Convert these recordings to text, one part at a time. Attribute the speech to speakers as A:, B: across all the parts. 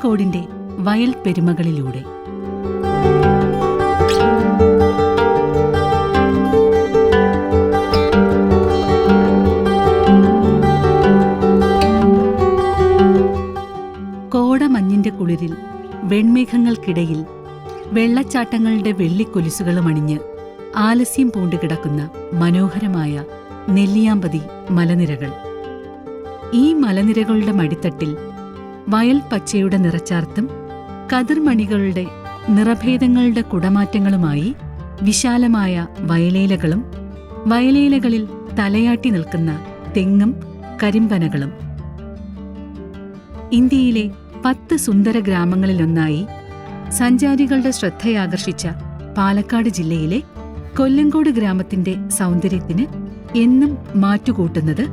A: കൊല്ലങ്കോടിന്റെ വയൽ പെരുമകളിലൂടെ. കോടമഞ്ഞിന്റെ കുളിരിൽ വെൺമേഘങ്ങൾക്കിടയിൽ വെള്ളച്ചാട്ടങ്ങളുടെ വെള്ളിക്കൊലുസുകളും അണിഞ്ഞ് ആലസ്യം പൂണ്ടുകിടക്കുന്ന മനോഹരമായ നെല്ലിയാമ്പതി മലനിരകൾ. ഈ മലനിരകളുടെ മടിത്തട്ടിൽ വയൽ പച്ചയുടെ നിറച്ചാർത്തും കതിർമണികളുടെ നിറഭേദങ്ങളുടെ കുടമാറ്റങ്ങളുമായി വിശാലമായ വയലേലകളും വയലേലകളിൽ തലയാട്ടി നിൽക്കുന്ന തെങ്ങും കരിമ്പനകളും. ഇന്ത്യയിലെ 10 സുന്ദര ഗ്രാമങ്ങളിലൊന്നായി സഞ്ചാരികളുടെ ശ്രദ്ധയാകർഷിച്ച പാലക്കാട് ജില്ലയിലെ കൊല്ലങ്കോട് ഗ്രാമത്തിന്റെ സൗന്ദര്യത്തിന് എന്നും മാറ്റുകൂട്ടുന്നത്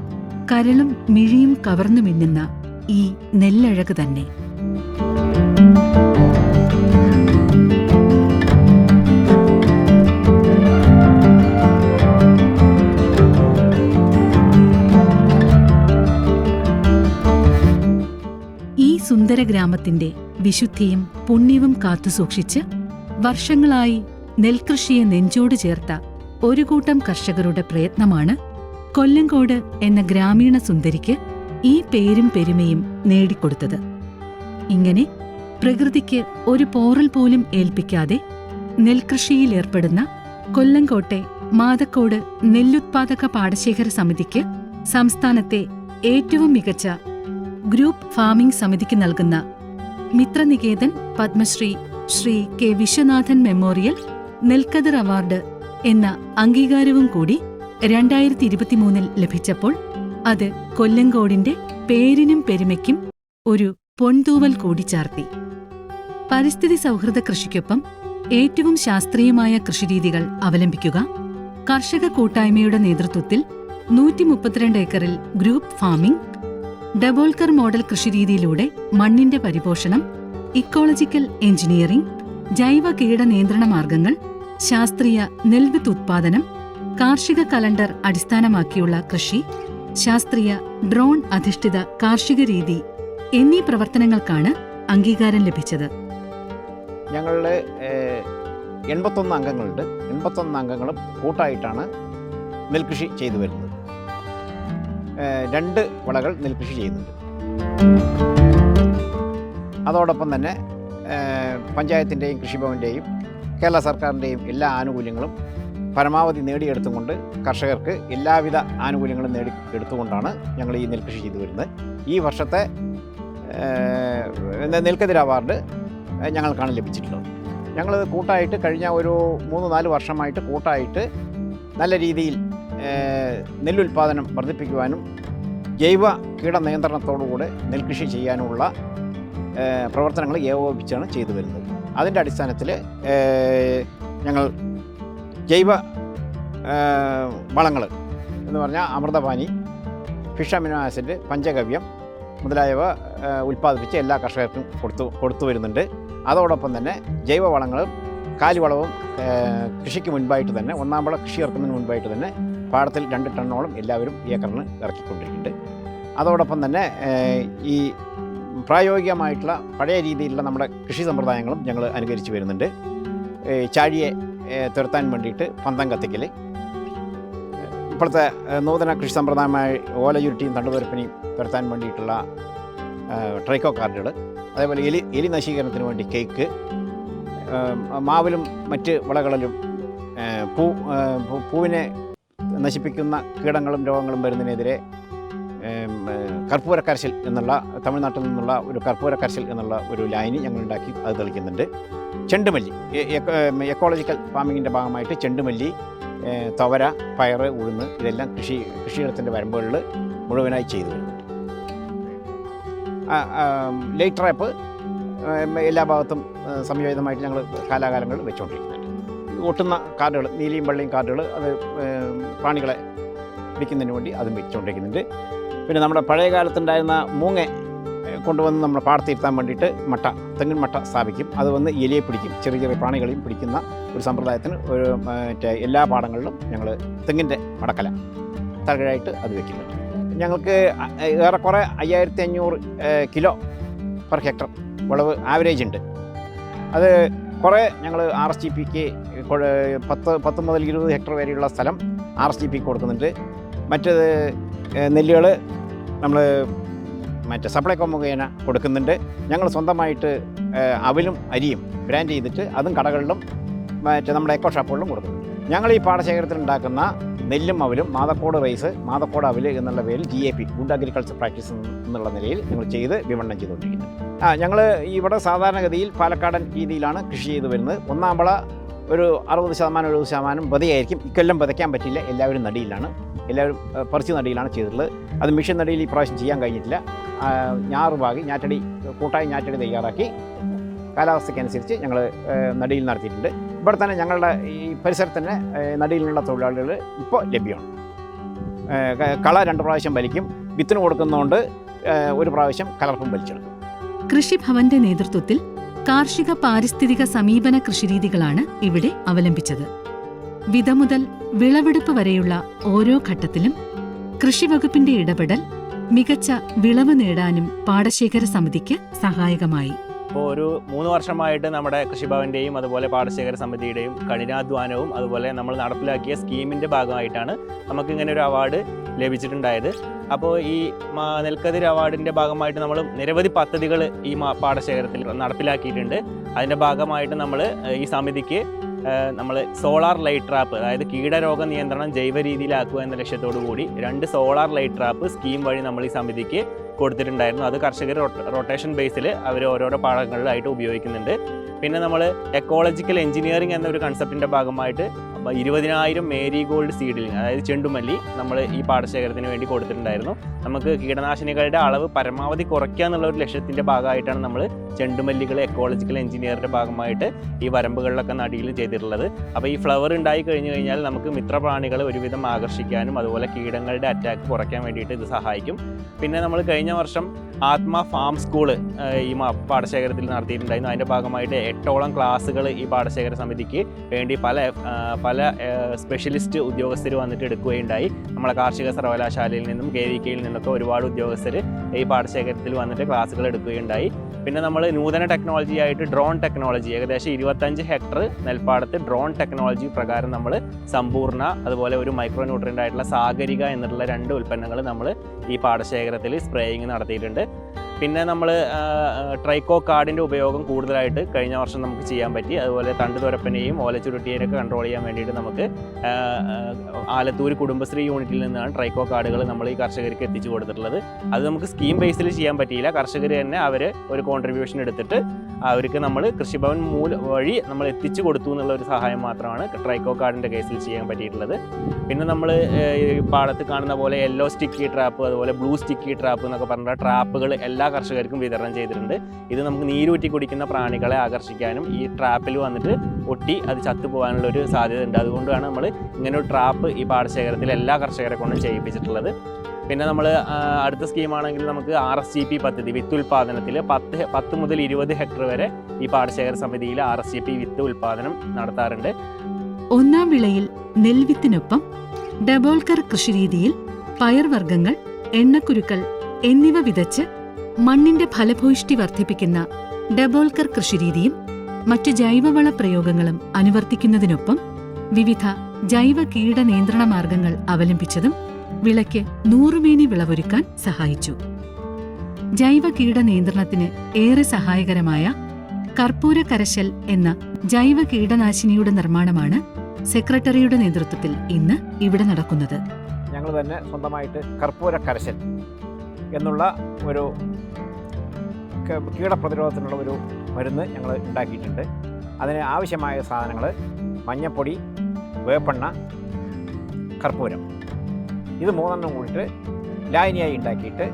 A: കരളും മിഴിയും കവർന്നു മിന്നുന്ന ഈ നെല്ലഴക് തന്നെ. ഈ സുന്ദര ഗ്രാമത്തിന്റെ വിശുദ്ധിയും പുണ്യവും കാത്തുസൂക്ഷിച്ച് വർഷങ്ങളായി നെൽകൃഷിയെ നെഞ്ചോട് ചേർത്ത ഒരു കൂട്ടം കർഷകരുടെ പ്രയത്നമാണ് കൊല്ലങ്കോട് എന്ന ഗ്രാമീണ സുന്ദരിക്ക് ഈ പേരും പെരുമയും നേടിക്കൊടുത്തത്. ഇങ്ങനെ പ്രകൃതിക്ക് ഒരു പോറൽ പോലും ഏൽപ്പിക്കാതെ നെൽകൃഷിയിലേർപ്പെടുന്ന കൊല്ലങ്കോട്ടെ മാതക്കോട് നെല്ലുത്പാദക പാടശേഖര സമിതിക്ക് സംസ്ഥാനത്തെ ഏറ്റവും മികച്ച ഗ്രൂപ്പ് ഫാമിംഗ് സമിതിക്ക് നൽകുന്ന Mitraniketan Padmashri Shri K Viswanathan memorial Nelkathir award എന്ന അംഗീകാരവും കൂടി 2023 ലഭിച്ചപ്പോൾ അത് കൊല്ലങ്കോടിന്റെ പേരിനും പെരുമയ്ക്കും ഒരു പൊൻതൂവൽ കൂടി ചാർത്തി. പരിസ്ഥിതി സൗഹൃദ കൃഷിക്കൊപ്പം ഏറ്റവും ശാസ്ത്രീയമായ കൃഷിരീതികൾ അവലംബിക്കുക, കർഷക കൂട്ടായ്മയുടെ നേതൃത്വത്തിൽ 132 ഏക്കറിൽ ഗ്രൂപ്പ് ഫാമിംഗ്, ഡബോൾക്കർ മോഡൽ കൃഷിരീതിയിലൂടെ മണ്ണിന്റെ പരിപോഷണം, ഇക്കോളജിക്കൽ എഞ്ചിനീയറിംഗ്, ജൈവ കീട നിയന്ത്രണ മാർഗങ്ങൾ, ശാസ്ത്രീയ നെൽവിത്ത് ഉത്പാദനം, കാർഷിക കലണ്ടർ അടിസ്ഥാനമാക്കിയുള്ള കൃഷി, ശാസ്ത്രീയ ഡ്രോൺ അധിഷ്ഠിത കാർഷിക രീതി എന്നീ പ്രവർത്തനങ്ങൾക്കാണ് അംഗീകാരം ലഭിച്ചത്.
B: ഞങ്ങളുടെ 81 അംഗങ്ങളുണ്ട്. 81 അംഗങ്ങളും കൂട്ടായിട്ടാണ് നെൽകൃഷി ചെയ്തു വരുന്നത്. 2 വിളകൾ നെൽകൃഷി ചെയ്യുന്നുണ്ട്. അതോടൊപ്പം തന്നെ പഞ്ചായത്തിൻ്റെയും കൃഷിഭവൻ്റെയും കേരള സർക്കാരിൻ്റെയും എല്ലാ ആനുകൂല്യങ്ങളും പരമാവധി നേടിയെടുത്തുകൊണ്ട് കർഷകർക്ക് എല്ലാവിധ ആനുകൂല്യങ്ങളും നേടിയെടുത്തുകൊണ്ടാണ് ഞങ്ങൾ ഈ നെൽകൃഷി ചെയ്തു വരുന്നത്. ഈ വർഷത്തെ നെൽക്കതിർ അവാർഡ് ഞങ്ങൾക്കാണ് ലഭിച്ചിട്ടുള്ളത്. ഞങ്ങൾ കൂട്ടായിട്ട് കഴിഞ്ഞ ഒരു 3-4 വർഷമായിട്ട് കൂട്ടായിട്ട് നല്ല രീതിയിൽ നെല്ലുൽപാദനം വർദ്ധിപ്പിക്കുവാനും ജൈവ കീട നിയന്ത്രണത്തോടുകൂടെ നെൽകൃഷി ചെയ്യാനുമുള്ള പ്രവർത്തനങ്ങൾ ഏകോപിപ്പിച്ചാണ് ചെയ്തു വരുന്നത്. അതിൻ്റെ അടിസ്ഥാനത്തിൽ ഞങ്ങൾ ജൈവ വളങ്ങൾ എന്ന് പറഞ്ഞാൽ അമൃതപാനി, ഫിഷ് അമിനോ ആസിഡ്, പഞ്ചഗവ്യം മുതലായവ ഉൽപ്പാദിപ്പിച്ച് എല്ലാ കർഷകർക്കും കൊടുത്തു വരുന്നുണ്ട്. അതോടൊപ്പം തന്നെ ജൈവ വളങ്ങളും കാലിവളവും കൃഷിക്ക് മുൻപായിട്ട് തന്നെ, 1-ാം വിള കൃഷി ഇറക്കുന്നതിന് മുൻപായിട്ട് തന്നെ പാടത്തിൽ 2 ടണ്ണോളം എല്ലാവരും ഏക്കറിന് ഇറക്കിക്കൊണ്ടിരിക്കുന്നുണ്ട്. അതോടൊപ്പം തന്നെ ഈ പ്രായോഗികമായിട്ടുള്ള പഴയ രീതിയിലുള്ള നമ്മുടെ കൃഷി സമ്പ്രദായങ്ങളും ഞങ്ങൾ അനുകരിച്ച് വരുന്നുണ്ട്. ചാഴിയെ തുരത്താൻ വേണ്ടിയിട്ട് പന്തം കത്തിക്കൽ, ഇപ്പോഴത്തെ നൂതന കൃഷി സമ്പ്രദായമായ ഓലയുരുട്ടിയും തണ്ടുതുരപ്പനെയും തുരത്താൻ വേണ്ടിയിട്ടുള്ള ട്രൈക്കോ കാർഡുകൾ, അതേപോലെ എലി നശീകരണത്തിന് വേണ്ടി കേക്ക്, മാവിലും മറ്റ് വിളകളിലും പൂവിനെ നശിപ്പിക്കുന്ന കീടങ്ങളും രോഗങ്ങളും വരുന്നതിനെതിരെ കർപ്പൂരക്കരച്ചിൽ എന്നുള്ള, തമിഴ്നാട്ടിൽ നിന്നുള്ള ഒരു കർപ്പൂരക്കരച്ചിൽ എന്നുള്ള ഒരു ലൈനി ഞങ്ങളുണ്ടാക്കി അത് തെളിക്കുന്നുണ്ട്. ചെണ്ടുമല്ലി, എക്കോളജിക്കൽ ഫാമിങ്ങിൻ്റെ ഭാഗമായിട്ട് ചെണ്ടുമല്ലി, തുവര, പയറ്, ഉഴുന്ന് ഇതെല്ലാം കൃഷിയിടത്തിൻ്റെ വരമ്പുകളിൽ മുഴുവനായി ചെയ്തു വരുന്നുണ്ട്. ലൈറ്റ് ട്രാപ്പ് എല്ലാ ഭാഗത്തും സംയോജിതമായിട്ട് ഞങ്ങൾ കാലാകാലങ്ങളിൽ വെച്ചുകൊണ്ടിരിക്കുന്നുണ്ട്. ഒട്ടുന്ന കാർഡുകൾ, നീലിയും വെള്ളയും കാർഡുകൾ, അത് പ്രാണികളെ പിടിക്കുന്നതിന് വേണ്ടി അതും വെച്ചുകൊണ്ടിരിക്കുന്നുണ്ട്. പിന്നെ നമ്മുടെ പഴയ കാലത്തുണ്ടായിരുന്ന മൂങ്ങ കൊണ്ടുവന്ന് നമ്മുടെ പാടത്തിരുത്താൻ വേണ്ടിയിട്ട് തെങ്ങിൻ മട്ട സ്ഥാപിക്കും. അത് വന്ന് എലിയെ പിടിക്കും, ചെറിയ ചെറിയ പ്രാണികളെയും പിടിക്കുന്ന ഒരു സമ്പ്രദായത്തിന് ഒരു എല്ലാ പാടങ്ങളിലും ഞങ്ങൾ തെങ്ങിൻ്റെ മടക്കല തകഴായിട്ട് അത് വയ്ക്കുന്നുണ്ട്. ഞങ്ങൾക്ക് ഏറെക്കുറെ 5500 കിലോ പെർ ഹെക്ടർ വിളവ് ആവറേജ് ഉണ്ട്. അത് കുറേ ഞങ്ങൾ RSTPക്ക് 10 മുതൽ 20 ഹെക്ടർ വരെയുള്ള സ്ഥലം RSTPക്ക് കൊടുക്കുന്നുണ്ട്. മറ്റേത് നെല്ലുകൾ നമ്മൾ മറ്റേ സപ്ലൈകോ മുഖേന കൊടുക്കുന്നുണ്ട്. ഞങ്ങൾ സ്വന്തമായിട്ട് അവലും അരിയും ബ്രാൻഡ് ചെയ്തിട്ട് അതും കടകളിലും മറ്റേ നമ്മുടെ എക്കോ ഷോപ്പുകളിലും കൊടുക്കുന്നുണ്ട്. ഞങ്ങൾ ഈ പാടശേഖരത്തിൽ ഉണ്ടാക്കുന്ന നെല്ലും അവലും മാതക്കോട് റൈസ്, മാതക്കോട് അവൽ എന്നുള്ള പേരിൽ GAP ഗുഡ് അഗ്രികൾച്ചർ പ്രാക്ടീസ് എന്നുള്ള നിലയിൽ ഞങ്ങൾ ചെയ്ത് വിപണനം ചെയ്തുകൊണ്ടിരിക്കുന്നത്. ഞങ്ങൾ ഇവിടെ സാധാരണഗതിയിൽ പാലക്കാടൻ രീതിയിലാണ് കൃഷി ചെയ്ത് വരുന്നത്. ഒന്നാം വിള ഒരു 60% 70% പതിയായിരിക്കും. ഇക്കൊല്ലം പതയ്ക്കാൻ പറ്റില്ല, എല്ലാവരും നടിയിലാണ്, എല്ലാവരും പറിച്ച് നടിയിലാണ് ചെയ്തിട്ടുള്ളത്. അത് മിഷൻ നടിയിൽ ഈ പ്രാവശ്യം ചെയ്യാൻ കഴിഞ്ഞിട്ടില്ല. ഞാറ് പാകി ഞാറ്റടി കൂട്ടായി ഞാറ്റടി തയ്യാറാക്കി കാലാവസ്ഥയ്ക്കനുസരിച്ച് ഞങ്ങൾ നടിയിൽ നടത്തിയിട്ടുണ്ട്. ഇവിടെ തന്നെ ഞങ്ങളുടെ ഈ പരിസരത്ത് തന്നെ നടിയിലുള്ള തൊഴിലാളികൾ ഇപ്പോൾ ലഭ്യമാണ്. കള 2 പ്രാവശ്യം വലിക്കും, വിത്തിന് കൊടുക്കുന്നതുകൊണ്ട് 1 പ്രാവശ്യം കലർപ്പും വലിച്ചെടുക്കും.
A: കൃഷിഭവന്റെ നേതൃത്വത്തിൽ കാർഷിക പാരിസ്ഥിതിക സമീപന കൃഷിരീതികളാണ് ഇവിടെ അവലംബിച്ചത്. വിത മുതൽ വിളവെടുപ്പ് വരെയുള്ള ഓരോ ഘട്ടത്തിലും കൃഷിവകുപ്പിന്റെ ഇടപെടൽ മികച്ച വിളവ് നേടാനും പാടശേഖര സമിതിക്ക് സഹായകമായി.
C: ഇപ്പോൾ ഒരു 3 വർഷമായിട്ട് നമ്മുടെ കൃഷിഭവൻ്റെയും അതുപോലെ പാടശേഖര സമിതിയുടെയും കഠിനാധ്വാനവും അതുപോലെ നമ്മൾ നടപ്പിലാക്കിയ സ്കീമിൻ്റെ ഭാഗമായിട്ടാണ് നമുക്കിങ്ങനെ ഒരു അവാർഡ് ലഭിച്ചിട്ടുണ്ടായത്. അപ്പോൾ ഈ നെൽക്കതിർ അവാർഡിൻ്റെ ഭാഗമായിട്ട് നമ്മൾ നിരവധി പദ്ധതികൾ ഈ പാടശേഖരത്തിൽ നടപ്പിലാക്കിയിട്ടുണ്ട്. അതിൻ്റെ ഭാഗമായിട്ട് നമ്മൾ ഈ സമിതിക്ക് നമ്മൾ സോളാർ ലൈറ്റ് ട്രാപ്പ്, അതായത് കീടരോഗ നിയന്ത്രണം ജൈവ രീതിയിലാക്കുക എന്ന ലക്ഷ്യത്തോടു കൂടി 2 സോളാർ ലൈറ്റ് ട്രാപ്പ് സ്കീം വഴി നമ്മൾ ഈ സമിതിക്ക് കൊടുത്തിട്ടുണ്ടായിരുന്നു. അത് കർഷകർ റൊട്ടേഷൻ ബേസിൽ അവർ ഓരോരോ പാടങ്ങളിലായിട്ട് ഉപയോഗിക്കുന്നുണ്ട്. പിന്നെ നമ്മൾ എക്കോളജിക്കൽ എഞ്ചിനീയറിംഗ് എന്നൊരു കൺസെപ്റ്റിൻ്റെ ഭാഗമായിട്ട് 20,000 മേരിഗോൾഡ് സീഡ്ലിംഗ്, അതായത് ചെണ്ടുമല്ലി നമ്മൾ ഈ പാടശേഖരത്തിന് വേണ്ടി കൊടുത്തിട്ടുണ്ടായിരുന്നു. നമുക്ക് കീടനാശിനികളുടെ അളവ് പരമാവധി കുറയ്ക്കുക എന്നുള്ള ഒരു ലക്ഷ്യത്തിൻ്റെ ഭാഗമായിട്ടാണ് നമ്മൾ ചെണ്ടുമല്ലികൾ എക്കോളജിക്കൽ എഞ്ചിനീയറിൻ്റെ ഭാഗമായിട്ട് ഈ വരമ്പുകളിലൊക്കെ നടിയിൽ ചെയ്തിട്ടുള്ളത്. അപ്പോൾ ഈ ഫ്ലവർ ഉണ്ടായി കഴിഞ്ഞു കഴിഞ്ഞാൽ നമുക്ക് മിത്രപ്രാണികളെ ഒരുവിധം ആകർഷിക്കാനും അതുപോലെ കീടങ്ങളുടെ അറ്റാക്ക് കുറയ്ക്കാൻ വേണ്ടിയിട്ട് ഇത് സഹായിക്കും. പിന്നെ നമ്മൾ കഴിഞ്ഞ വർഷം ആത്മ ഫാം സ്കൂള് ഈ പാടശേഖരത്തിൽ നടത്തിയിട്ടുണ്ടായിരുന്നു. അതിൻ്റെ ഭാഗമായിട്ട് 8ഓളം ക്ലാസ്സുകൾ ഈ പാടശേഖര സമിതിക്ക് വേണ്ടി പല സ്പെഷ്യലിസ്റ്റ് ഉദ്യോഗസ്ഥർ വന്നിട്ട് എടുക്കുകയുണ്ടായി. നമ്മളെ കാർഷിക സർവകലാശാലയിൽ നിന്നും KVKയിൽ നിന്നൊക്കെ ഒരുപാട് ഉദ്യോഗസ്ഥർ ഈ പാടശേഖരത്തിൽ വന്നിട്ട് ക്ലാസ്സുകൾ എടുക്കുകയുണ്ടായി. പിന്നെ നമ്മൾ നൂതന ടെക്നോളജി ആയിട്ട് ഡ്രോൺ ടെക്നോളജി, ഏകദേശം 25 ഹെക്ടർ നെൽപ്പാടത്ത് ഡ്രോൺ ടെക്നോളജി പ്രകാരം നമ്മൾ സമ്പൂർണ്ണ അതുപോലെ ഒരു മൈക്രോ ന്യൂട്രിയൻ്റ് ആയിട്ടുള്ള സാഗരിക എന്നുള്ള 2 ഉൽപ്പന്നങ്ങൾ നമ്മൾ ഈ പാടശേഖരത്തിൽ സ്പ്രേയിങ് നടത്തിയിട്ടുണ്ട്. പിന്നെ നമ്മൾ ട്രൈക്കോ കാർഡിൻ്റെ ഉപയോഗം കൂടുതലായിട്ട് കഴിഞ്ഞ വർഷം നമുക്ക് ചെയ്യാൻ പറ്റി. അതുപോലെ തണ്ടുതുരപ്പനെയും ഓലച്ചുരുട്ടിയെയൊക്കെ കൺട്രോൾ ചെയ്യാൻ വേണ്ടിയിട്ട് നമുക്ക് ആലത്തൂർ കുടുംബശ്രീ യൂണിറ്റിൽ നിന്നാണ് ട്രൈക്കോ കാർഡുകൾ നമ്മൾ ഈ കർഷകർക്ക് എത്തിച്ചു കൊടുത്തിട്ടുള്ളത്. അത് നമുക്ക് സ്കീം ബേസിൽ ചെയ്യാൻ പറ്റിയില്ല. കർഷകർ തന്നെ അവർ ഒരു കോൺട്രിബ്യൂഷൻ എടുത്തിട്ട് അവർക്ക് നമ്മൾ കൃഷിഭവൻ വഴി നമ്മൾ എത്തിച്ചു കൊടുത്തു എന്നുള്ള ഒരു സഹായം മാത്രമാണ് ട്രൈക്കോ കാർഡിൻ്റെ കേസിൽ ചെയ്യാൻ പറ്റിയിട്ടുള്ളത്. പിന്നെ നമ്മൾ പാടത്ത് കാണുന്ന പോലെ യെല്ലോ സ്റ്റിക്കി ട്രാപ്പ്, അതുപോലെ ബ്ലൂ സ്റ്റിക്കി ട്രാപ്പ് എന്നൊക്കെ പറഞ്ഞ ട്രാപ്പുകൾ എല്ലാ കർഷകർക്കും വിതരണം ചെയ്തിട്ടുണ്ട്. ഇത് നമുക്ക് നീരൂറ്റി കുടിക്കുന്ന പ്രാണികളെ ആകർഷിക്കാനും ഈ ട്രാപ്പിൽ വന്നിട്ട് ഒട്ടി അത് ചത്തുപോകാനുള്ള ഒരു സാധ്യത ഉണ്ട്. അതുകൊണ്ടാണ് നമ്മൾ ഇങ്ങനെ ഒരു ട്രാപ്പ് ഈ പാടശേഖരത്തിൽ എല്ലാ കർഷകരെ കൊണ്ടും ചെയ്യിപ്പിച്ചിട്ടുള്ളത്. പിന്നെ നമ്മൾ അടുത്ത സ്കീമാണെങ്കിൽ നമുക്ക് RSTP പദ്ധതി വിത്ത് ഉൽപ്പാദനത്തിൽ 10 മുതൽ 20 ഹെക്ടർ വരെ ഈ പാടശേഖര സമിതിയിൽ RSTP വിത്ത് ഉൽപ്പാദനം നടത്താറുണ്ട്.
A: 1ാം വിളയിൽ നെൽവിത്തിനൊപ്പം ഡബോൾക്കർ കൃഷിരീതിയിൽ പയർവർഗ്ഗങ്ങൾ, എണ്ണക്കുരുക്കൾ എന്നിവ വിതച്ച് മണ്ണിന്റെ ഫലഭൂയിഷ്ടി വർദ്ധിപ്പിക്കുന്ന ഡബോൾക്കർ കൃഷിരീതിയും മറ്റു ജൈവവള പ്രയോഗങ്ങളും അനുവർത്തിക്കുന്നതിനൊപ്പം വിവിധ ജൈവ കീട നിയന്ത്രണ മാർഗങ്ങൾ അവലംബിച്ചതും വിളയ്ക്ക് 100 മേനി വിളവൊരുക്കാൻ സഹായിച്ചു. ജൈവ കീട നിയന്ത്രണത്തിന് ഏറെ സഹായകരമായ കർപ്പൂര കരശൽ എന്ന ജൈവ കീടനാശിനിയുടെ നിർമ്മാണമാണ് സെക്രട്ടറിയുടെ നേതൃത്വത്തിൽ ഇന്ന് ഇവിടെ നടക്കുന്നത്.
B: ഞങ്ങൾ തന്നെ സ്വന്തമായിട്ട് കർപ്പൂര കരശൽ എന്നുള്ള ഒരു കീടപ്രതിരോധത്തിനുള്ള ഒരു മരുന്ന് ഞങ്ങൾ ഉണ്ടാക്കിയിട്ടുണ്ട്. അതിന് ആവശ്യമായ സാധനങ്ങൾ മഞ്ഞപ്പൊടി, വേപ്പെണ്ണ, കർപ്പൂരം, ഇത് 3 കൂടിയിട്ട് ലായനിയായി ഉണ്ടാക്കിയിട്ട്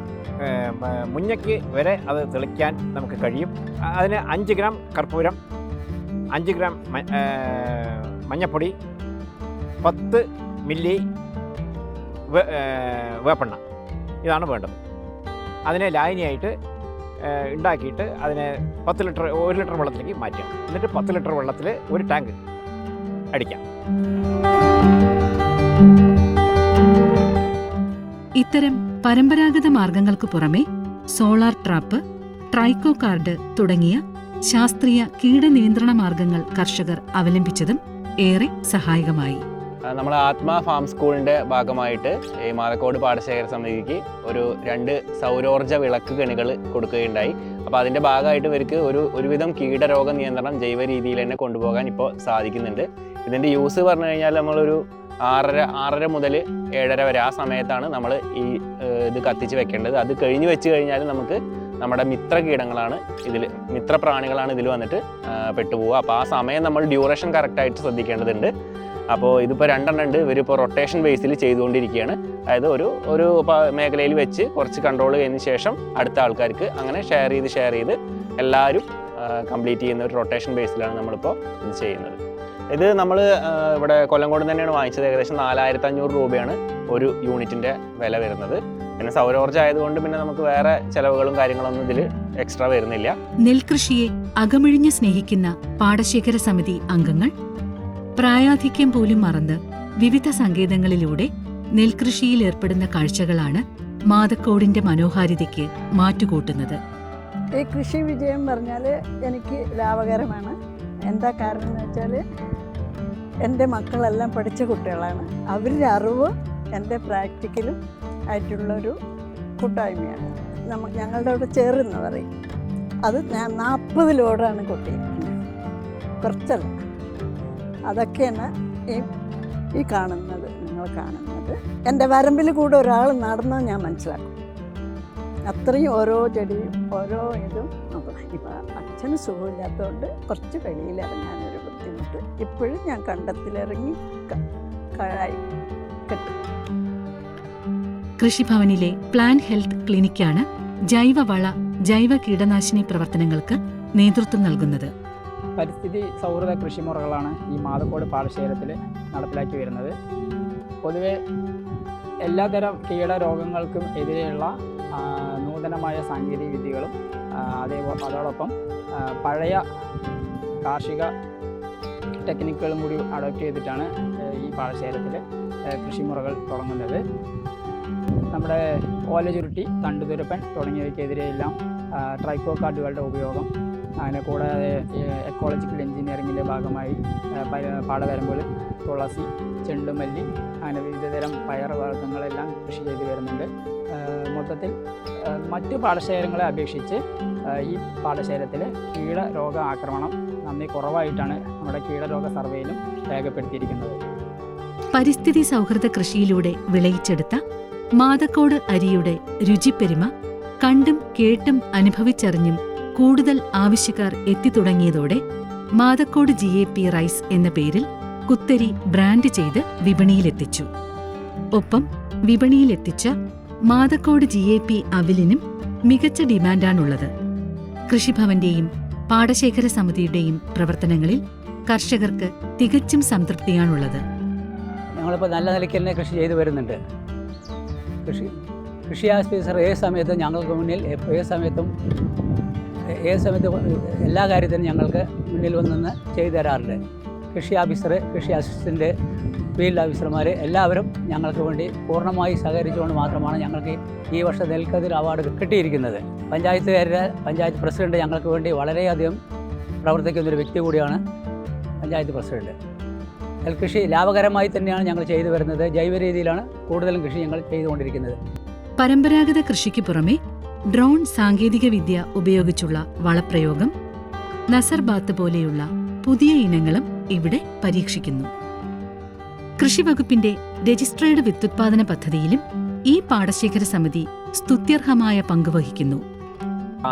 B: മുഞ്ഞയ്ക്ക് വരെ അത് തെളിക്കാൻ നമുക്ക് കഴിയും. അതിന് 5 ഗ്രാം കർപ്പൂരം, 5 ഗ്രാം മഞ്ഞപ്പൊടി, 10 മില്ലി വേപ്പെണ്ണ, ഇതാണ് വേണ്ടത്. അതിനെ ലായനിയായിട്ട് ഉണ്ടാക്കിയിട്ട് അതിനെ 1 ലിറ്റർ വെള്ളത്തിലേക്ക് മാറ്റുക. എന്നിട്ട് 10 ലിറ്റർ വെള്ളത്തിൽ 1 ടാങ്ക് അടിക്കാം.
A: ഇത്തരം പരമ്പരാഗത മാർഗങ്ങൾക്ക് പുറമെ സോളാർ ട്രാപ്പ്, ട്രൈക്കോകാർഡ് തുടങ്ങിയ ശാസ്ത്രീയ കീടനിയന്ത്രണ മാർഗങ്ങൾ കർഷകർ അവലംബിച്ചതും ഏറെ സഹായകമായി.
C: നമ്മൾ ആത്മാ ഫാം സ്കൂളിൻ്റെ ഭാഗമായിട്ട് ഈ മാതക്കോട് പാടശേഖര സമിതിക്ക് 2 സൗരോർജ്ജ വിളക്ക് കെണികൾ കൊടുക്കുകയുണ്ടായി. അപ്പോൾ അതിൻ്റെ ഭാഗമായിട്ട് ഇവർക്ക് ഒരുവിധം കീടരോഗ നിയന്ത്രണം ജൈവ രീതിയിൽ തന്നെ കൊണ്ടുപോകാൻ ഇപ്പോൾ സാധിക്കുന്നുണ്ട്. ഇതിൻ്റെ യൂസ് പറഞ്ഞു കഴിഞ്ഞാൽ നമ്മളൊരു 6:30 മുതൽ 7:30 വരെ ആ സമയത്താണ് നമ്മൾ ഈ ഇത് കത്തിച്ച് വെക്കേണ്ടത്. അത് കഴിഞ്ഞ് വെച്ച് കഴിഞ്ഞാൽ നമുക്ക് നമ്മുടെ മിത്രപ്രാണികളാണ് ഇതിൽ വന്നിട്ട് പെട്ടുപോവുക. അപ്പോൾ ആ സമയം നമ്മൾ ഡ്യൂറേഷൻ കറക്റ്റായിട്ട് ശ്രദ്ധിക്കേണ്ടതുണ്ട്. അപ്പോൾ ഇതിപ്പോൾ 2 എണ്ണം ഉണ്ട്. ഇവരിപ്പോൾ റൊട്ടേഷൻ ബേസിൽ ചെയ്തുകൊണ്ടിരിക്കുകയാണ്. അതായത് ഒരു മേഖലയിൽ വെച്ച് കുറച്ച് കൺട്രോൾ കഴിഞ്ഞ ശേഷം അടുത്ത ആൾക്കാർക്ക് അങ്ങനെ ഷെയർ ചെയ്ത് എല്ലാവരും കംപ്ലീറ്റ് ചെയ്യുന്ന ഒരു റൊട്ടേഷൻ ബേസിലാണ് നമ്മളിപ്പോൾ ഇത് ചെയ്യുന്നത്. ഇത് നമ്മൾ ഇവിടെ കൊല്ലങ്കോട് തന്നെയാണ് വാങ്ങിച്ചത്. ഏകദേശം 4500 രൂപയാണ് ഒരു യൂണിറ്റിൻ്റെ വില വരുന്നത്. പിന്നെ സൗരോർജ്ജം ആയതുകൊണ്ട് പിന്നെ നമുക്ക് വേറെ ചെലവുകളും കാര്യങ്ങളൊന്നും ഇതിൽ എക്സ്ട്രാ വരുന്നില്ല.
A: നെൽകൃഷിയെ അകമഴിഞ്ഞ് സ്നേഹിക്കുന്ന പാടശേഖര സമിതി അംഗങ്ങൾ പ്രായാധിക്യം പോലും മറന്ന് വിവിധ സങ്കേതങ്ങളിലൂടെ നെൽകൃഷിയിൽ ഏർപ്പെടുന്ന കാഴ്ചകളാണ് മാതക്കോടിന്റെ മനോഹാരിതയ്ക്ക് മാറ്റുകൂട്ടുന്നത്.
D: ഈ കൃഷി വിജയം പറഞ്ഞാൽ എനിക്ക് ലാഭകരമാണ്. എന്താ കാരണം എന്ന് വെച്ചാൽ എൻ്റെ മക്കളെല്ലാം പഠിച്ച കുട്ടികളാണ്. അവരുടെ അറിവ് എൻ്റെ പ്രാക്ടിക്കലും ആയിട്ടുള്ളൊരു കൂട്ടായ്മയാണ്. ഞങ്ങളുടെ അവിടെ ചേർന്ന് പറയും. അത് ഞാൻ 40 ലോഡാണ് കൊട്ടിയിരിക്കുന്നത്, കുറച്ചല്ല. അതൊക്കെയാണ് ഈ കാണുന്നത്, നിങ്ങൾ കാണുന്നത്. എൻ്റെ വരമ്പിൽ കൂടെ ഒരാൾ നടന്നാൽ ഞാൻ മനസ്സിലാക്കും. അത്രയും ഓരോ ചെടിയും ഓരോ ഇതും നോക്കും. ഇപ്പം അച്ഛന് സുഖമില്ലാത്തതുകൊണ്ട് കുറച്ച് വെളിയിലിറങ്ങാനൊരു ബുദ്ധിമുട്ട്. ഇപ്പോഴും ഞാൻ കണ്ടത്തിലിറങ്ങി കെട്ടും.
A: കൃഷിഭവനിലെ പ്ലാന്റ് ഹെൽത്ത് ക്ലിനിക്കാണ് ജൈവ കീടനാശിനി പ്രവർത്തനങ്ങൾക്ക് നേതൃത്വം നൽകുന്നത്.
E: പരിസ്ഥിതി സൗഹൃദ കൃഷിമുറകളാണ് ഈ മാതക്കോട് പാടശേഖരത്തിൽ നടപ്പിലാക്കി വരുന്നത്. പൊതുവെ എല്ലാതരം കീടരോഗങ്ങൾക്കും എതിരെയുള്ള നൂതനമായ സാങ്കേതിക വിദ്യകളും അതോടൊപ്പം പഴയ കാർഷിക ടെക്നിക്കുകളും കൂടി അഡോപ്റ്റ് ചെയ്തിട്ടാണ് ഈ പാടശേഖരത്തിൽ കൃഷിമുറകൾ തുടങ്ങുന്നത്. നമ്മുടെ ഓലചുരുട്ടി, തണ്ടുതുരപ്പൻ തുടങ്ങിയവയ്ക്കെതിരെയെല്ലാം ട്രൈക്കോകാർഡുകളുടെ ഉപയോഗം, അങ്ങനെ കൂടാതെ എക്കോളജിക്കൽ എഞ്ചിനീയറിങ്ങിൻ്റെ ഭാഗമായി പാടവരമ്പുകൾ, തുളസി, ചെണ്ടുമല്ലി, അങ്ങനെ വിവിധതരം പയർ വർഗ്ഗങ്ങളെല്ലാം കൃഷി ചെയ്തു വരുന്നുണ്ട്. മൊത്തത്തിൽ മറ്റു പാടശേഖരങ്ങളെ അപേക്ഷിച്ച് ഈ പാടശേഖരത്തിൽ കീടരോഗ ആക്രമണം നന്ദി കുറവായിട്ടാണ് നമ്മുടെ കീടരോഗ സർവേയിലും രേഖപ്പെടുത്തിയിരിക്കുന്നത്.
A: പരിസ്ഥിതി സൗഹൃദ കൃഷിയിലൂടെ വിളയിച്ചെടുത്ത മാതക്കോട് അരിയുടെ രുചിപ്പെരുമ കണ്ടും കേട്ടും അനുഭവിച്ചറിഞ്ഞും കൂടുതൽ ആവശ്യക്കാർ എത്തിത്തുടങ്ങിയതോടെ മാതക്കോട് GAP റൈസ് എന്ന പേരിൽ കുത്തരി ബ്രാൻഡ് ചെയ്ത് വിപണിയിലെത്തിച്ചു. ഒപ്പം വിപണിയിലെത്തിച്ച മാതക്കോട് GAP അവിലിനും മികച്ച ഡിമാൻഡാണുള്ളത്. കൃഷിഭവന്റെയും പാടശേഖര സമിതിയുടെയും പ്രവർത്തനങ്ങളിൽ കർഷകർക്ക് തികച്ചും സംതൃപ്തിയാണുള്ളത്.
F: ഞങ്ങളിപ്പോൾ നല്ല നിലയ്ക്ക് തന്നെ കൃഷി ചെയ്തു വരുന്നുണ്ട്. കൃഷി ഓഫീസർ ഏത് സമയത്തും ഞങ്ങൾക്ക് മുന്നിൽ ഏത് സമയത്തും എല്ലാ കാര്യത്തിനും ഞങ്ങൾക്ക് മുന്നിൽ വന്ന് ചെയ്തു തരാറുണ്ട്. കൃഷി ഓഫീസർ, കൃഷി അസിസ്റ്റൻ്റ്, ഫീൽഡ് ഓഫീസർമാർ എല്ലാവരും ഞങ്ങൾക്ക് വേണ്ടി പൂർണ്ണമായി സഹകരിച്ചുകൊണ്ട് മാത്രമാണ് ഞങ്ങൾക്ക് ഈ വർഷം നെൽക്കതിർ അവാർഡ് കിട്ടിയിരിക്കുന്നത്. പഞ്ചായത്ത് പ്രസിഡന്റ് ഞങ്ങൾക്ക് വേണ്ടി വളരെയധികം പ്രവർത്തിക്കുന്നൊരു വ്യക്തി കൂടിയാണ് പഞ്ചായത്ത് പ്രസിഡന്റ്. നെൽകൃഷി ലാഭകരമായി തന്നെയാണ് ഞങ്ങൾ ചെയ്തു വരുന്നത്. ജൈവ രീതിയിലാണ് കൂടുതലും കൃഷി ഞങ്ങൾ ചെയ്തുകൊണ്ടിരിക്കുന്നത്.
A: പരമ്പരാഗത കൃഷിക്ക് പുറമെ ഡ്രോൺ സാങ്കേതികവിദ്യ ഉപയോഗിച്ചുള്ള വളപ്രയോഗം, നസർബാത്ത് പോലെയുള്ള പുതിയ ഇനങ്ങളും ഇവിടെ പരീക്ഷിക്കുന്നു. കൃഷിവകുപ്പിന്റെ രജിസ്ട്രേഡ് വിത്തുത്പാദന പദ്ധതിയിലും ഈ പാടശേഖര സമിതി സ്തുത്യർഹമായ പങ്കുവഹിക്കുന്നു.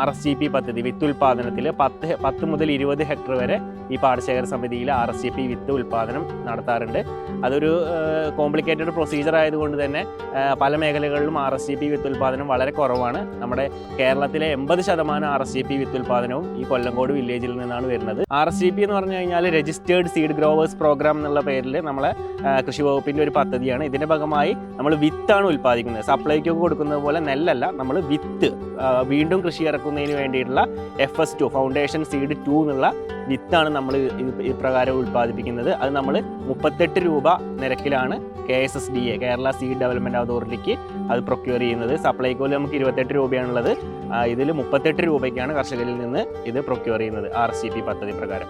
C: RSGP പദ്ധതി വിത്തുൽപാദനത്തിൽ 10 മുതൽ 20 ഹെക്ടർ വരെ ഈ പാടശേഖര സമിതിയിൽ RSGP വിത്ത് ഉൽപാദനം നടത്താറുണ്ട്. അതൊരു കോംപ്ലിക്കേറ്റഡ് പ്രൊസീജിയർ ആയതുകൊണ്ട് തന്നെ പല മേഖലകളിലും RSGP വിത്തുൽപാദനം വളരെ കുറവാണ്. നമ്മുടെ കേരളത്തിലെ 80% RSGP വിത്തുൽപാദനവും ഈ കൊല്ലങ്കോട് വില്ലേജിൽ നിന്നാണ് വരുന്നത്. RSGP എന്ന് പറഞ്ഞു കഴിഞ്ഞാൽ രജിസ്റ്റേർഡ് സീഡ് ഗ്രോവേഴ്സ് പ്രോഗ്രാം എന്നുള്ള പേരിൽ നമ്മളെ കൃഷി വകുപ്പിൻ്റെ ഒരു പദ്ധതിയാണ്. ഇതിൻ്റെ ഭാഗമായി നമ്മൾ വിത്താണ് ഉൽപ്പാദിക്കുന്നത്. സപ്ലൈക്ക് കൊടുക്കുന്നത് പോലെ നെല്ലല്ല, നമ്മൾ വിത്ത് വീണ്ടും കൃഷി ഇറക്കുന്നതിന് വേണ്ടിയിട്ടുള്ള FS2 ഫൗണ്ടേഷൻ സീഡ് 2 എന്നുള്ള വിത്താണ് നമ്മൾ ഈ പ്രകാരം ഉൽപ്പാദിപ്പിക്കുന്നത്. അത് നമ്മൾ 38 രൂപ നിരക്കിലാണ് KSSDA, കേരള സീഡ് ഡെവലപ്മെൻറ്റ് അതോറിറ്റിക്ക് അത് പ്രൊക്യൂർ ചെയ്യുന്നത്. സപ്ലൈകോയിൽ നമുക്ക് 28 രൂപയാണുള്ളത്. ഇതിൽ 38 രൂപയ്ക്കാണ് കർഷകരിൽ നിന്ന് ഇത് പ്രൊക്യൂർ ചെയ്യുന്നത് RCP പദ്ധതി പ്രകാരം.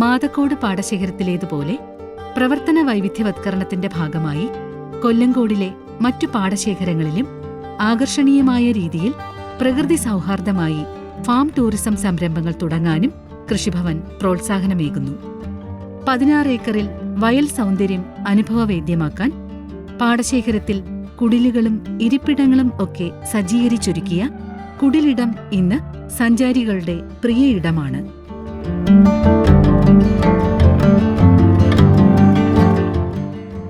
A: മാതക്കോട് പാടശേഖരത്തിലേതുപോലെ പ്രവർത്തന വൈവിധ്യവത്കരണത്തിന്റെ ഭാഗമായി കൊല്ലങ്കോടിലെ മറ്റു പാടശേഖരങ്ങളിലും ആകർഷണീയമായ രീതിയിൽ പ്രകൃതി സൗഹാർദ്ദമായി ഫാം ടൂറിസം സംരംഭങ്ങൾ തുടങ്ങാനും കൃഷിഭവൻ പ്രോത്സാഹനമേകുന്നു. 16 ഏക്കറിൽ വയൽ സൗന്ദര്യം അനുഭവവേദ്യമാക്കാൻ പാടശേഖരത്തിൽ കുടിലുകളും ഇരിപ്പിടങ്ങളും ഒക്കെ സജ്ജീകരിച്ചൊരുക്കിയ കുടിലിടം ഇന്ന് സഞ്ചാരികളുടെ പ്രിയ ഇടമാണ്.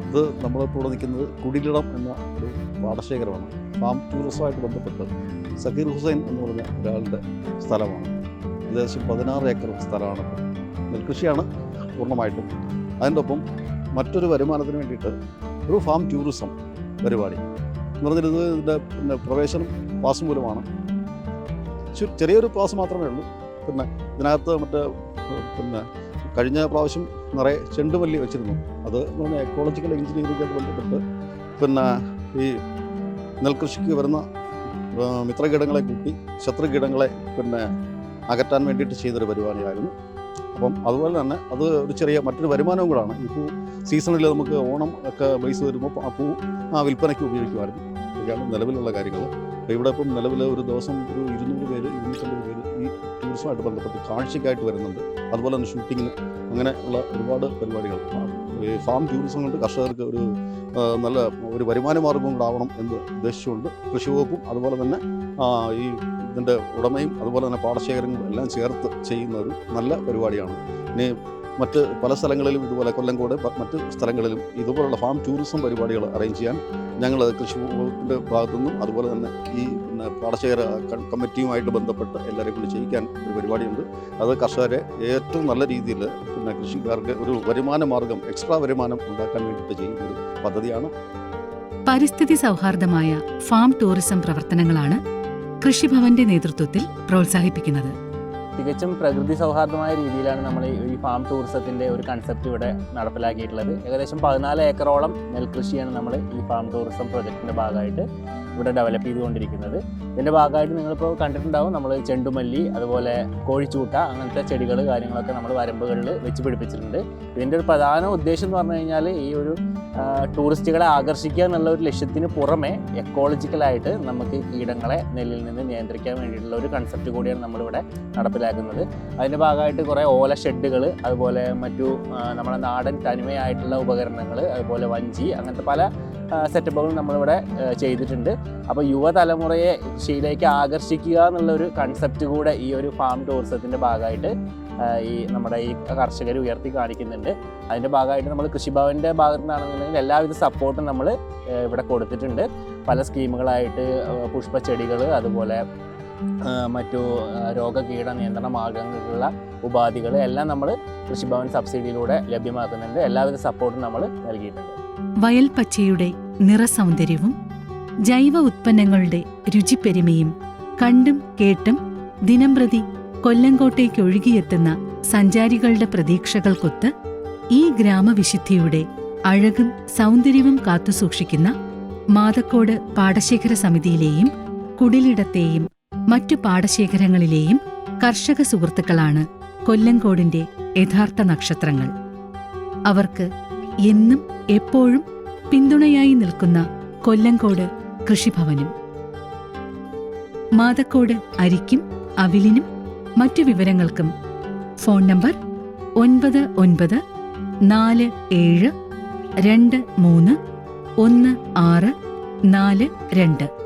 G: ഇത് നമ്മളിപ്പോൾ ഇവിടെ നിൽക്കുന്നത് കുടിലിടം എന്ന ഒരു പാടശേഖരമാണ്. ഫാം ടൂറിസവുമായിട്ട് ബന്ധപ്പെട്ട് സക്കീർ ഹുസൈൻ എന്ന് പറഞ്ഞ ഒരാളുടെ സ്ഥലമാണ്. ഏകദേശം 16 ഏക്കർ സ്ഥലമാണ്. നെൽകൃഷിയാണ് പൂർണ്ണമായിട്ടും. അതിൻ്റെ ഒപ്പം മറ്റൊരു വരുമാനത്തിന് വേണ്ടിയിട്ട് ഒരു ഫാം ടൂറിസം പരിപാടി എന്ന് പറഞ്ഞാൽ ഇതിൻ്റെ പ്രവേശനം പാസ് മൂലമാണ്. ചെറിയൊരു പാസ് മാത്രമേ ഉള്ളൂ. ഇതിനകത്ത് കഴിഞ്ഞ പ്രാവശ്യം നിറയെ ചെണ്ടുമല്ലി വെച്ചിരുന്നു. അത് എക്കോളജിക്കൽ എഞ്ചിനീയറിംഗായിട്ട് ബന്ധപ്പെട്ട് ഈ നെൽകൃഷിക്ക് വരുന്ന മിത്രകീടങ്ങളെ കൂട്ടി ശത്രുകീടങ്ങളെ അകറ്റാൻ വേണ്ടിയിട്ട് ചെയ്തൊരു പരിപാടിയായിരുന്നു. അപ്പം അതുപോലെ തന്നെ അത് ഒരു ചെറിയ മറ്റൊരു വരുമാനവും കൂടാണ്. ഈ പൂ സീസണിൽ നമുക്ക് ഓണം ഒക്കെ ബേസ് വരുമ്പോൾ ആ പൂ വിൽപ്പനയ്ക്ക് ഉപയോഗിക്കുമായിരുന്നു. ഇതൊക്കെയാണ് നിലവിലുള്ള കാര്യങ്ങൾ. ഇവിടെ ഇപ്പം നിലവിൽ ഒരു ദിവസം ഒരു 200 പേര് 250 പേര് ഈ ടൂറിസവുമായിട്ട് ബന്ധപ്പെട്ട് കാഴ്ചയ്ക്കായിട്ട് വരുന്നുണ്ട്. അതുപോലെ തന്നെ ഷൂട്ടിങ്ങിന് അങ്ങനെ ഉള്ള ഒരുപാട് പരിപാടികൾ. ഈ ഫാം ടൂറിസം കൊണ്ട് കർഷകർക്ക് ഒരു നല്ല ഒരു വരുമാന മാർഗവും കൂടെ ആവണം എന്ന് ഉദ്ദേശിച്ചുകൊണ്ട് കൃഷി വകുപ്പും അതുപോലെ തന്നെ ഈ ഇതിൻ്റെ ഉടമയും അതുപോലെ തന്നെ പാടശേഖരങ്ങളും എല്ലാം ചേർത്ത് ചെയ്യുന്ന ഒരു നല്ല പരിപാടിയാണ്. ഇനി മറ്റ് പല സ്ഥലങ്ങളിലും ഇതുപോലെ കൊല്ലങ്കോട് മറ്റ് സ്ഥലങ്ങളിലും ഇതുപോലുള്ള ഫാം ടൂറിസം പരിപാടികൾ അറേഞ്ച് ചെയ്യാൻ ഞങ്ങൾ കൃഷി വകുപ്പിൻ്റെ ഭാഗത്തുനിന്നും അതുപോലെ തന്നെ ഈ പാടശേഖര കമ്മിറ്റിയുമായിട്ട് ബന്ധപ്പെട്ട് എല്ലാവരെയും കൊണ്ട് ചെയ്യിക്കാൻ ഒരു പരിപാടിയുണ്ട്. അത് കർഷകരെ ഏറ്റവും നല്ല രീതിയിൽ കൃഷിക്കാർക്ക് ഒരു വരുമാന മാർഗം, എക്സ്ട്രാ വരുമാനം ഉണ്ടാക്കാൻ വേണ്ടിയിട്ട് ചെയ്യുന്ന ഒരു പദ്ധതിയാണ്.
A: പരിസ്ഥിതി സൗഹാർദ്ദമായ ഫാം ടൂറിസം പ്രവർത്തനങ്ങളാണ് കൃഷിഭവന്റെ നേതൃത്വത്തിൽ പ്രോത്സാഹിപ്പിക്കുന്നത്.
C: തികച്ചും പ്രകൃതി സൗഹാർദ്ദമായ രീതിയിലാണ് നമ്മൾ ഈ ഫാം ടൂറിസത്തിൻ്റെ ഒരു കൺസെപ്റ്റ് ഇവിടെ നടപ്പിലാക്കിയിട്ടുള്ളത്. ഏകദേശം 14 ഏക്കറോളം നെൽകൃഷിയാണ് നമ്മൾ ഈ ഫാം ടൂറിസം പ്രൊജക്റ്റിൻ്റെ ഭാഗമായിട്ട് ഇവിടെ ഡെവലപ്പ് ചെയ്തുകൊണ്ടിരിക്കുന്നത്. ഇതിൻ്റെ ഭാഗമായിട്ട് നിങ്ങളിപ്പോൾ കണ്ടിട്ടുണ്ടാവും, നമ്മൾ ചെണ്ടുമല്ലി അതുപോലെ കോഴിച്ചൂട്ട അങ്ങനത്തെ ചെടികൾ കാര്യങ്ങളൊക്കെ നമ്മൾ വരമ്പുകളിൽ വെച്ച് പിടിപ്പിച്ചിട്ടുണ്ട്. ഇതിൻ്റെ ഒരു പ്രധാന ഉദ്ദേശം എന്ന് പറഞ്ഞു കഴിഞ്ഞാൽ ഈ ഒരു ടൂറിസ്റ്റുകളെ ആകർഷിക്കുക എന്നുള്ള ഒരു ലക്ഷ്യത്തിന് പുറമെ എക്കോളജിക്കലായിട്ട് നമുക്ക് കീടങ്ങളെ നെല്ലിൽ നിന്ന് നിയന്ത്രിക്കാൻ വേണ്ടിയിട്ടുള്ള ഒരു കൺസെപ്റ്റ് കൂടിയാണ് നമ്മളിവിടെ നടപ്പിലാക്കുന്നത്. അതിൻ്റെ ഭാഗമായിട്ട് കുറേ ഓല ഷെഡുകൾ, അതുപോലെ മറ്റു നമ്മുടെ നാടൻ തനിമയായിട്ടുള്ള ഉപകരണങ്ങൾ, അതുപോലെ വഞ്ചി, അങ്ങനത്തെ പല സെറ്റപ്പുകൾ നമ്മളിവിടെ ചെയ്തിട്ടുണ്ട്. അപ്പോൾ യുവതലമുറയെ കൃഷിയിലേക്ക് ആകർഷിക്കുക എന്നുള്ളൊരു കൺസെപ്റ്റ് കൂടെ ഈ ഒരു ഫാം ടൂറിസത്തിൻ്റെ ഭാഗമായിട്ട് ഈ നമ്മുടെ ഈ കർഷകർ ഉയർത്തി കാണിക്കുന്നുണ്ട്. അതിൻ്റെ ഭാഗമായിട്ട് നമ്മൾ കൃഷിഭവൻ്റെ ഭാഗത്തു നിന്നാണെന്നുണ്ടെങ്കിൽ എല്ലാവിധ സപ്പോർട്ടും നമ്മൾ ഇവിടെ കൊടുത്തിട്ടുണ്ട്. പല സ്കീമുകളായിട്ട് പുഷ്പച്ചെടികൾ, അതുപോലെ മറ്റു രോഗകീട നിയന്ത്രണ മാർഗങ്ങളിലുള്ള ഉപാധികൾ എല്ലാം നമ്മൾ കൃഷിഭവൻ സബ്സിഡിയിലൂടെ ലഭ്യമാക്കുന്നുണ്ട്. എല്ലാവിധ സപ്പോർട്ടും നമ്മൾ നൽകിയിട്ടുണ്ട്.
A: വയൽ പച്ചയുടെ നിറസൗന്ദര്യവും ജൈവ ഉത്പന്നങ്ങളുടെ രുചിപ്പെരുമയും കണ്ടും കേട്ടും ദിനംപ്രതി കൊല്ലങ്കോട്ടേക്ക് ഒഴുകിയെത്തുന്ന സഞ്ചാരികളുടെ പ്രതീക്ഷകൾക്കൊത്ത് ഈ ഗ്രാമവിശുദ്ധിയുടെ അഴകും സൗന്ദര്യവും കാത്തുസൂക്ഷിക്കുന്ന മാതക്കോട് പാടശേഖര സമിതിയിലെയും കുടിലിടത്തെയും മറ്റു പാടശേഖരങ്ങളിലെയും കർഷക സുഹൃത്തുക്കളാണ് കൊല്ലങ്കോടിന്റെ യഥാർത്ഥ നക്ഷത്രങ്ങൾ. അവർക്ക് എന്നും എപ്പോഴും പിന്തുണയായി നിൽക്കുന്ന കൊല്ലങ്കോട് കൃഷിഭവനും. മാതക്കോട് അരിക്കും അവിലിനും മറ്റു വിവരങ്ങൾക്കും ഫോൺ നമ്പർ 9947231642.